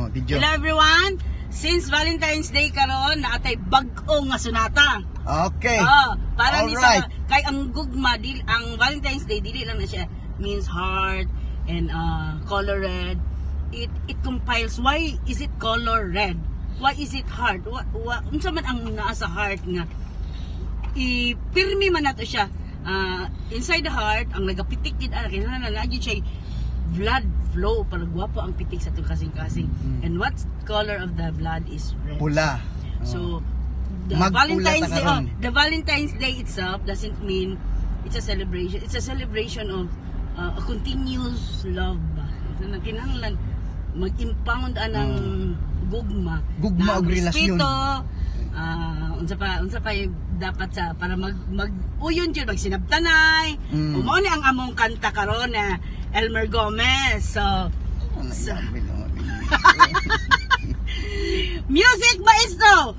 video. Hello everyone. Since Valentine's Day karon naatay bag-o nga sunata. Okay. Para ni Alright. sa kay ang gugma ang Valentine's Day dili lang na siya means heart and color red. It compiles why is it color red? Why is it heart? Unsa man ang naa sa heart nga ipirmi man nato siya. Inside the heart ang nagapitik gid ana kinahanglan na gyud siya blood flow para gwapo ang pitik sa itong kasing-kasing. And what color of the blood is red? Pula. So the Magpula Valentine's ta Day, karon. the Valentine's Day itself doesn't mean it's a celebration. It's a celebration of a continuous love. Kinahanglan mag-impound anang gugma. Gugma na og relasyon. respeto, unsa pa yung dapat sa para mag-uyon jud magsinabtanay. Mao ni ang among kanta karon na Elmer Gomez. So music maestro.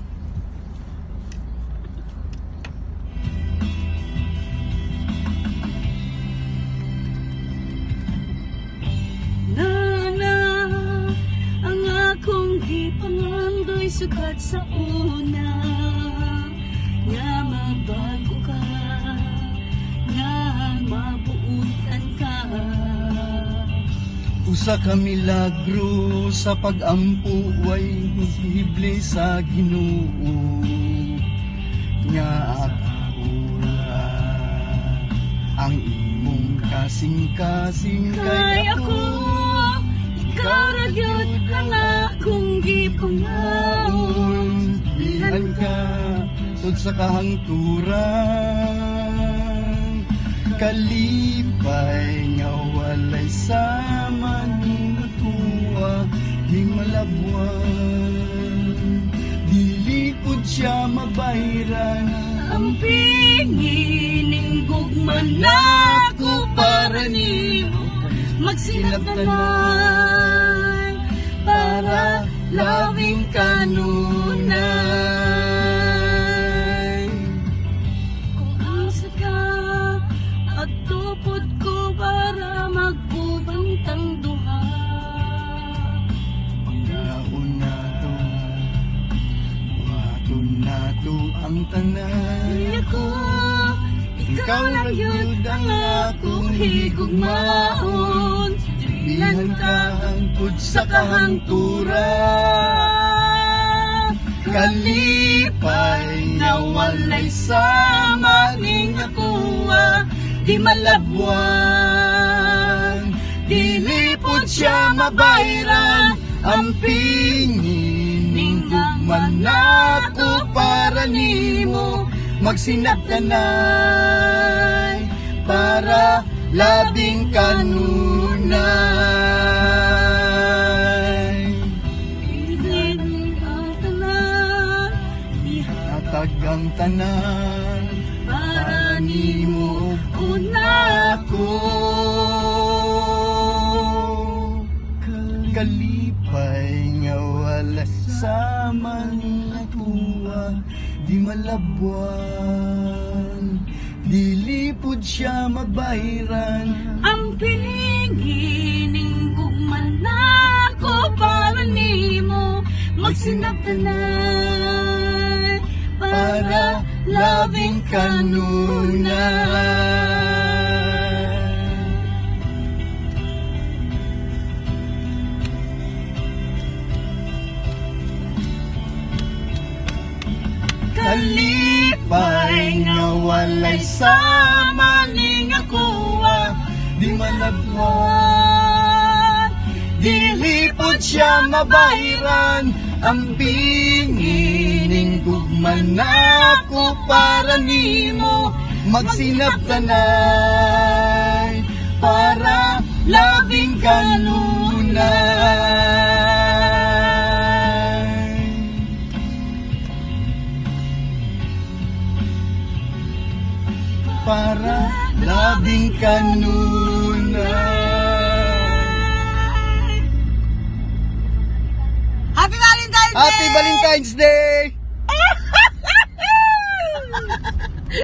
Ang akong gipangandoy sukat sa una nga mabago ka, nga mabuutan ka. Usa ka milagro sa pag-ampo way posible sa Ginoo nga akura ang imong kasing-kasing Kay ako, ikaw ra gyud ang akong gipangaon. Bihan ka tod sa kahangturan kalipay nga walay sama ning tuwa di malabuan dili pud siya mabayran Ang pingining gugma nako para nimo magsinabtanay para labing kanunay. Kung asa ka at tupod ko para magbubantang duha. pagkaon nato waton nato ang tanan Ako, ikaw lang yun ang akong higugmaon. bihan ka hangtod sa kahangturan kalipay nga walay sama ning akuha di malabuan dili pud siya mabayran ang pingin ning gugman nato para nimo magsinabtanay para labing kanunay Pilin ang tanan, hatag ang tanan para nimo una ako kalipay nga wala sama ning atuwa di malabuan dili pud siya mabayran ang pingining gugman nako para nimo magsinabtanay para labing kanunay kalipay nga walay sama ning akuha di malagwan dili pud siya mabayran ang pingining gugman nako para nimo magsinabtanay para labing kanunay para labing kanunay. Happy Valentine's Day! Happy Valentine's Day!